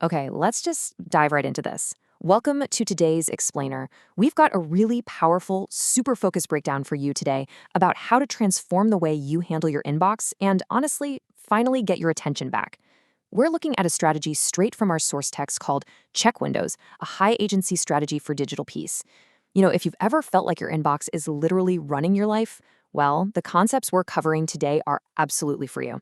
Okay, let's just dive right into this. Welcome to today's explainer. We've got a really powerful, super focused breakdown for you today about how to transform the way you handle your inbox and honestly, finally get your attention back. We're looking at a strategy straight from our source text called Check Windows, a high agency strategy for digital peace. If you've ever felt like your inbox is literally running your life, well, the concepts we're covering today are absolutely for you.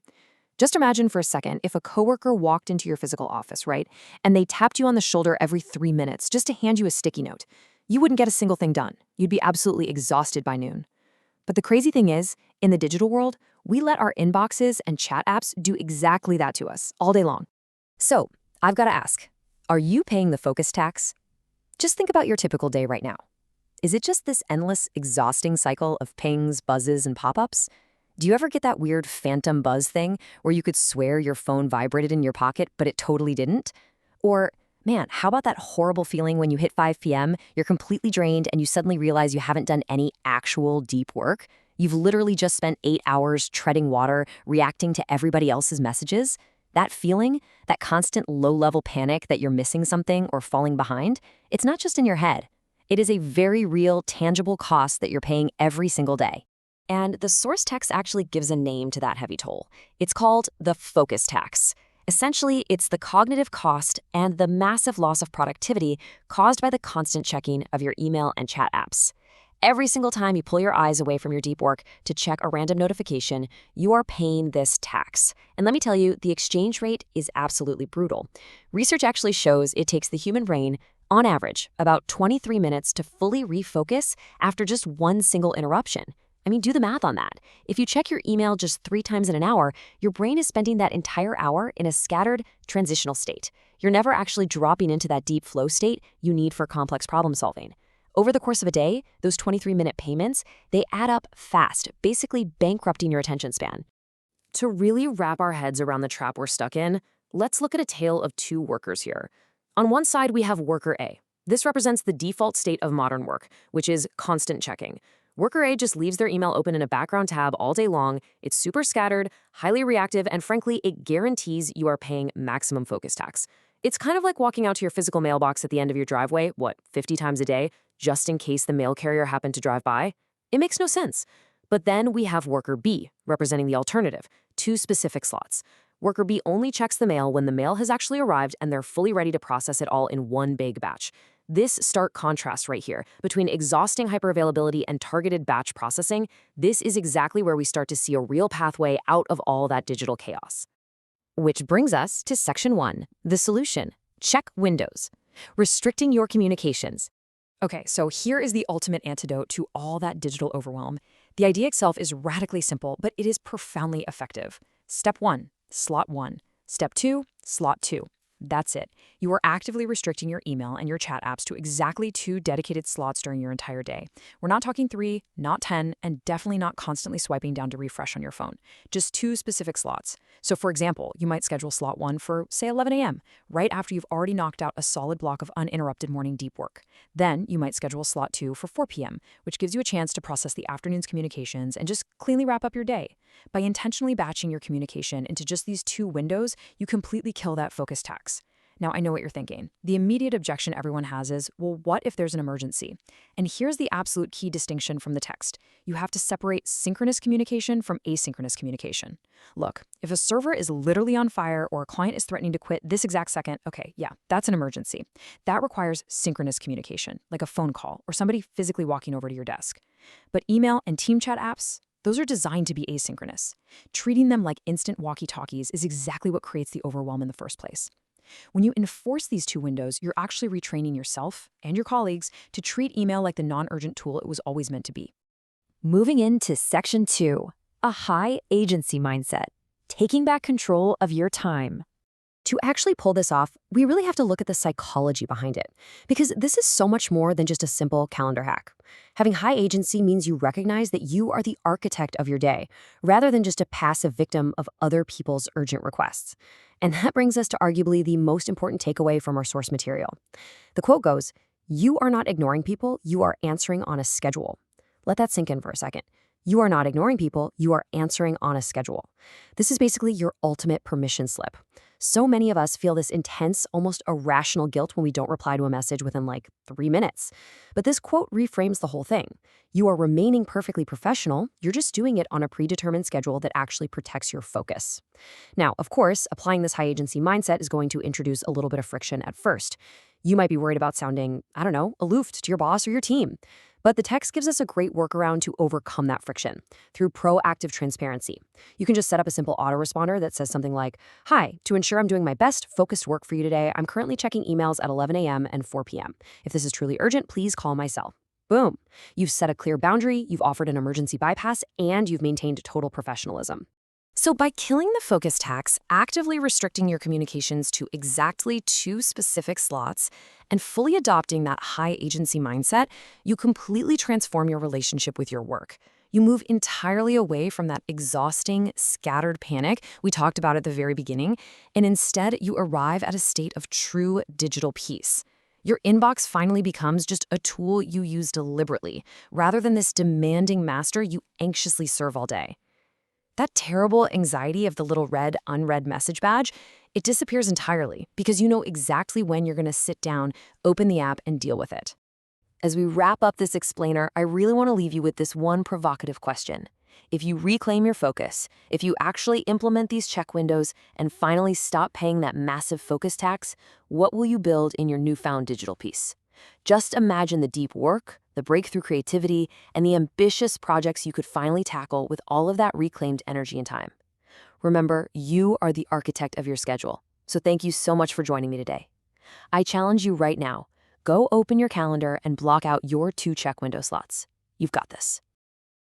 Just imagine for a second if a coworker walked into your physical office, right? And they tapped you on the shoulder every 3 minutes just to hand you a sticky note. You wouldn't get a single thing done. You'd be absolutely exhausted by noon. But the crazy thing is, in the digital world, we let our inboxes and chat apps do exactly that to us all day long. So, I've got to ask, are you paying the focus tax? Just think about your typical day right now. Is it just this endless, exhausting cycle of pings, buzzes, and pop-ups? Do you ever get that weird phantom buzz thing where you could swear your phone vibrated in your pocket, but it totally didn't? Or, man, how about that horrible feeling when you hit 5 p.m., you're completely drained, and you suddenly realize you haven't done any actual deep work? You've literally just spent 8 hours treading water, reacting to everybody else's messages? That feeling, that constant low-level panic that you're missing something or falling behind, it's not just in your head. It is a very real, tangible cost that you're paying every single day. And the source text actually gives a name to that heavy toll. It's called the focus tax. Essentially, it's the cognitive cost and the massive loss of productivity caused by the constant checking of your email and chat apps. Every single time you pull your eyes away from your deep work to check a random notification, you are paying this tax. And let me tell you, the exchange rate is absolutely brutal. Research actually shows it takes the human brain, on average, about 23 minutes to fully refocus after just one single interruption. I mean, do the math on that. If you check your email just 3 times in an hour, your brain is spending that entire hour in a scattered, transitional state. You're never actually dropping into that deep flow state you need for complex problem solving. Over the course of a day, those 23-minute payments, they add up fast, basically bankrupting your attention span. To really wrap our heads around the trap we're stuck in, let's look at a tale of two workers here. On one side, we have worker A. This represents the default state of modern work, which is constant checking. Worker A just leaves their email open in a background tab all day long. It's super scattered, highly reactive, and frankly, it guarantees you are paying maximum focus tax. It's kind of like walking out to your physical mailbox at the end of your driveway, 50 times a day, just in case the mail carrier happened to drive by? It makes no sense. But then we have worker B, representing the alternative, 2 specific slots. Worker B only checks the mail when the mail has actually arrived and they're fully ready to process it all in one big batch. This stark contrast right here between exhausting hyperavailability and targeted batch processing, this is exactly where we start to see a real pathway out of all that digital chaos. Which brings us to section 1, the solution. Check Windows. Restricting your communications. Okay, so here is the ultimate antidote to all that digital overwhelm. The idea itself is radically simple, but it is profoundly effective. Step 1, slot 1. Step 2, slot 2. That's it. You are actively restricting your email and your chat apps to exactly 2 dedicated slots during your entire day. We're not talking 3, not 10, and definitely not constantly swiping down to refresh on your phone. Just 2 specific slots. So for example, you might schedule slot 1 for, say, 11 a.m., right after you've already knocked out a solid block of uninterrupted morning deep work. Then you might schedule slot 2 for 4 p.m., which gives you a chance to process the afternoon's communications and just cleanly wrap up your day. By intentionally batching your communication into just these 2 windows, you completely kill that focus tax. Now, I know what you're thinking. The immediate objection everyone has is, well, what if there's an emergency? And here's the absolute key distinction from the text. You have to separate synchronous communication from asynchronous communication. Look, if a server is literally on fire or a client is threatening to quit this exact second, okay, yeah, that's an emergency. That requires synchronous communication, like a phone call or somebody physically walking over to your desk. But email and team chat apps, those are designed to be asynchronous. Treating them like instant walkie-talkies is exactly what creates the overwhelm in the first place. When you enforce these 2 windows, you're actually retraining yourself and your colleagues to treat email like the non-urgent tool it was always meant to be. Moving into section 2, a high agency mindset, taking back control of your time. To actually pull this off, we really have to look at the psychology behind it, because this is so much more than just a simple calendar hack. Having high agency means you recognize that you are the architect of your day, rather than just a passive victim of other people's urgent requests. And that brings us to arguably the most important takeaway from our source material. The quote goes, "You are not ignoring people, you are answering on a schedule." Let that sink in for a second. You are not ignoring people, you are answering on a schedule. This is basically your ultimate permission slip. So many of us feel this intense, almost irrational guilt when we don't reply to a message within like 3 minutes. But this quote reframes the whole thing. You are remaining perfectly professional, you're just doing it on a predetermined schedule that actually protects your focus. Now, of course, applying this high agency mindset is going to introduce a little bit of friction at first. You might be worried about sounding, I don't know, aloof to your boss or your team. But the text gives us a great workaround to overcome that friction through proactive transparency. You can just set up a simple autoresponder that says something like, "Hi, to ensure I'm doing my best focused work for you today, I'm currently checking emails at 11 a.m. and 4 p.m. If this is truly urgent, please call my cell." Boom. You've set a clear boundary, you've offered an emergency bypass, and you've maintained total professionalism. So, by killing the focus tax, actively restricting your communications to exactly 2 specific slots, and fully adopting that high agency mindset, you completely transform your relationship with your work. You move entirely away from that exhausting, scattered panic we talked about at the very beginning, and instead you arrive at a state of true digital peace. Your inbox finally becomes just a tool you use deliberately, rather than this demanding master you anxiously serve all day. That terrible anxiety of the little red, unread message badge, it disappears entirely because you know exactly when you're going to sit down, open the app, and deal with it. As we wrap up this explainer, I really want to leave you with this one provocative question. If you reclaim your focus, if you actually implement these check windows and finally stop paying that massive focus tax, what will you build in your newfound digital peace? Just imagine the deep work, the breakthrough creativity, and the ambitious projects you could finally tackle with all of that reclaimed energy and time. Remember, you are the architect of your schedule, so thank you so much for joining me today. I challenge you right now, go open your calendar and block out your 2 check window slots. You've got this.